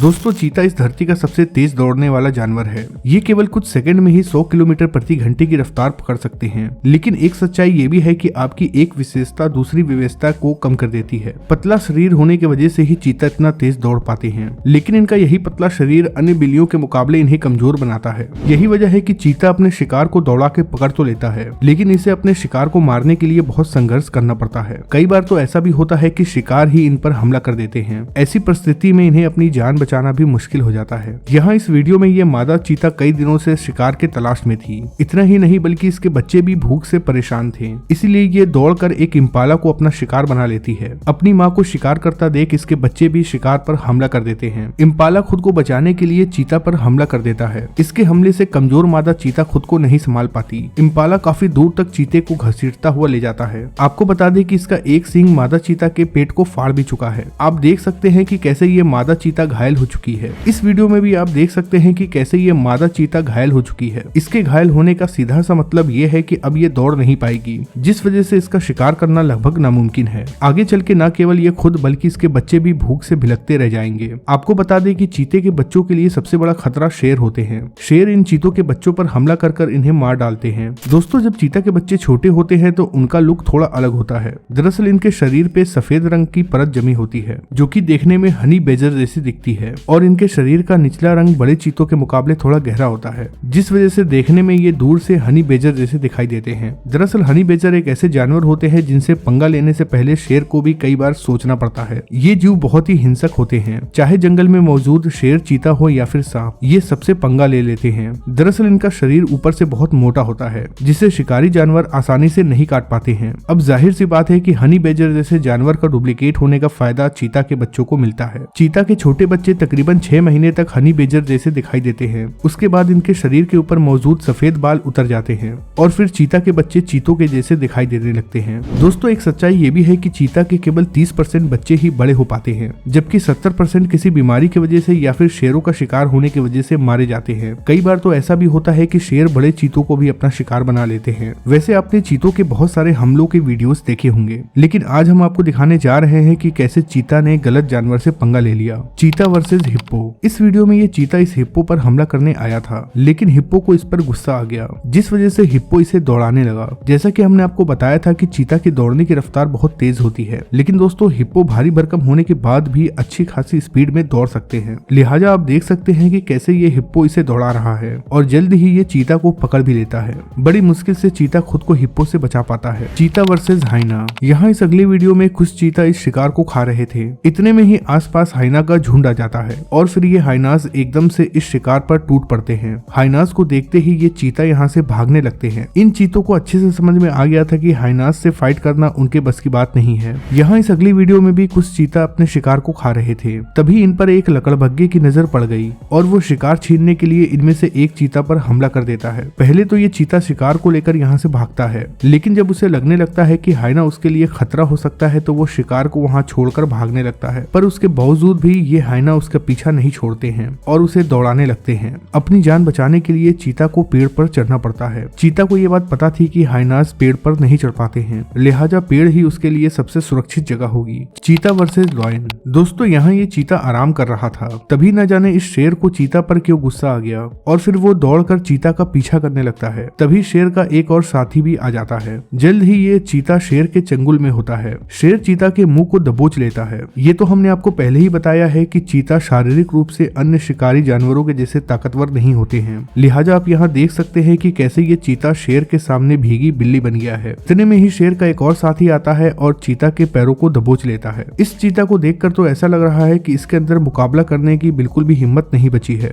दोस्तों चीता इस धरती का सबसे तेज दौड़ने वाला जानवर है। ये केवल कुछ सेकंड में ही 100 किलोमीटर प्रति घंटे की रफ्तार पकड़ सकते हैं। लेकिन एक सच्चाई ये भी है कि आपकी एक विशेषता दूसरी विशेषता को कम कर देती है। पतला शरीर होने की वजह से ही चीता इतना तेज दौड़ पाते हैं, लेकिन इनका यही पतला शरीर अन्य बिल्लियों के मुकाबले इन्हें कमजोर बनाता है। यही वजह है कि चीता अपने शिकार को दौड़ा के पकड़ तो लेता है, लेकिन इसे अपने शिकार को मारने के लिए बहुत संघर्ष करना पड़ता है। कई बार तो ऐसा भी होता है कि शिकार ही इन पर हमला कर देते हैं। ऐसी परिस्थिति में इन्हें अपनी जान बचाना भी मुश्किल हो जाता है। यहाँ इस वीडियो में ये मादा चीता कई दिनों से शिकार के तलाश में थी। इतना ही नहीं बल्कि इसके बच्चे भी भूख से परेशान थे, इसीलिए ये दौड़कर एक इम्पाला को अपना शिकार बना लेती है। अपनी माँ को शिकार करता देख इसके बच्चे भी शिकार पर हमला कर देते हैं। इम्पाला खुद को बचाने के लिए चीता पर हमला कर देता है। इसके हमले से कमजोर मादा चीता खुद को नहीं संभाल पाती। इम्पाला काफी दूर तक चीते को घसीटता हुआ ले जाता है। आपको बता दें कि इसका एक सींग मादा चीता के पेट को फाड़ भी चुका है। आप देख सकते हैं कि कैसे ये मादा चीता घायल हो चुकी है। इस वीडियो में भी आप देख सकते हैं कि कैसे ये मादा चीता घायल हो चुकी है। इसके घायल होने का सीधा सा मतलब ये है कि अब ये दौड़ नहीं पाएगी, जिस वजह से इसका शिकार करना लगभग नामुमकिन है। आगे चल के न केवल ये खुद बल्कि इसके बच्चे भी भूख से भिलकते रह जाएंगे। आपको बता दें कि चीते के बच्चों के लिए सबसे बड़ा खतरा शेर होते हैं। शेर इन चीतों के बच्चों पर हमला कर इन्हें मार डालते हैं। दोस्तों जब चीता के बच्चे छोटे होते हैं तो उनका लुक थोड़ा अलग होता है। दरअसल इनके शरीर पे सफेद रंग की परत जमी होती है, जो कि देखने में हनी बेजर जैसी दिखती है, और इनके शरीर का निचला रंग बड़े चीतों के मुकाबले थोड़ा गहरा होता है, जिस वजह से देखने में ये दूर से हनी बेजर जैसे दिखाई देते हैं। दरअसल हनी बेजर एक ऐसे जानवर होते हैं जिनसे पंगा लेने से पहले शेर को भी कई बार सोचना पड़ता है। ये जीव बहुत ही हिंसक होते हैं, चाहे जंगल में मौजूद शेर, चीता हो या फिर सांप, ये सबसे पंगा ले लेते हैं। दरअसल इनका शरीर ऊपर से बहुत मोटा होता है, जिसे शिकारी जानवर आसानी से नहीं काट पाते हैं। अब जाहिर सी बात है कि हनी बेजर जैसे जानवर का डुप्लीकेट होने का फायदा चीता के बच्चों को मिलता है। चीता के छोटे बच्चे तकरीबन 6 महीने तक हनी बेजर जैसे दिखाई देते हैं। उसके बाद इनके शरीर के ऊपर मौजूद सफेद बाल उतर जाते हैं और फिर चीता के बच्चे चीतों के जैसे दिखाई देने लगते हैं। दोस्तों एक सच्चाई ये भी है कि चीता के केवल 30% बच्चे ही बड़े हो पाते हैं, जबकि 70% किसी बीमारी की वजह से या फिर शेरों का शिकार होने की वजह से मारे जाते हैं। कई बार तो ऐसा भी होता है कि शेर बड़े चीतों को भी अपना शिकार बना लेते हैं। वैसे आपने चीतों के बहुत सारे हमलों के वीडियोस देखे होंगे, लेकिन आज हम आपको दिखाने जा रहे हैं कि कैसे चीता ने गलत जानवर से पंगा ले लिया। चीता वर्सेस हिप्पो। इस वीडियो में ये चीता इस हिप्पो पर हमला करने आया था, लेकिन हिप्पो को इस पर गुस्सा आ गया, जिस वजह से हिप्पो इसे दौड़ाने लगा। जैसा कि हमने आपको बताया था कि चीता की दौड़ने की रफ्तार बहुत तेज होती है, लेकिन दोस्तों हिप्पो भारी भरकम होने के बाद भी अच्छी खासी स्पीड में दौड़ सकते हैं। लिहाजा आप देख सकते हैं कि कैसे ये हिप्पो इसे दौड़ा रहा है और जल्द ही ये चीता को पकड़ भी लेता है। बड़ी मुश्किल से चीता खुद को हिप्पो से बचा पाता है। चीता वर्सेस हाइना। यहाँ इस अगली वीडियो में कुछ चीता इस शिकार को खा रहे थे। इतने में ही आसपास हाइना का झुंड आ जाता है और फिर ये हाइनास एकदम से इस शिकार पर टूट पड़ते हैं। हाइनास को देखते ही ये चीता यहाँ से भागने लगते हैं। इन चीतों को अच्छे से समझ में आ गया था कि हाइनास से फाइट करना उनके बस की बात नहीं है। यहाँ इस अगली वीडियो में भी कुछ चीता अपने शिकार को खा रहे थे। तभी इन पर एक लकड़बग्घे की नजर पड़ गई और वो शिकार छीनने के लिए इनमें से एक चीता पर हमला कर देता है। पहले तो ये चीता शिकार को लेकर यहाँ से भागता है, लेकिन जब उसे लगने लगता है कि हाइना उसके लिए खतरा हो सकता है तो वो शिकार को वहाँ छोड़कर भागने लगता है। पर उसके बावजूद भी ये हाइना उसका पीछा नहीं छोड़ते हैं और उसे दौड़ाने लगते हैं। अपनी जान बचाने के लिए चीता को पेड़ पर चढ़ना पड़ता है। चीता को ये बात पता थी कि हाइनास पेड़ पर नहीं चढ़ पाते हैं, लिहाजा पेड़ ही उसके लिए सबसे सुरक्षित जगह होगी। चीता वर्सेस लायन। दोस्तों यहाँ ये चीता आराम कर रहा था, तभी न जाने इस शेर को चीता पर क्यों गुस्सा आ गया और फिर वो दौड़कर चीता का पीछा करने लगता है। तभी शेर का एक और साथी भी आ जाता है। जल्द ही ये चीता शेर के चंगुल में होता है। शेर चीता के मुंह को दबोच लेता है। ये तो हमने आपको पहले ही बताया है कि चीता शारीरिक रूप से अन्य शिकारी जानवरों के जैसे ताकतवर नहीं होते हैं, लिहाजा आप यहाँ देख सकते हैं कि कैसे ये चीता शेर के सामने भीगी बिल्ली बन गया है। इतने में ही शेर का एक और साथी आता है और चीता के पैरों को दबोच लेता है। इस चीता को देखकर तो ऐसा लग रहा है कि इसके अंदर मुकाबला करने की बिल्कुल भी हिम्मत नहीं बची है।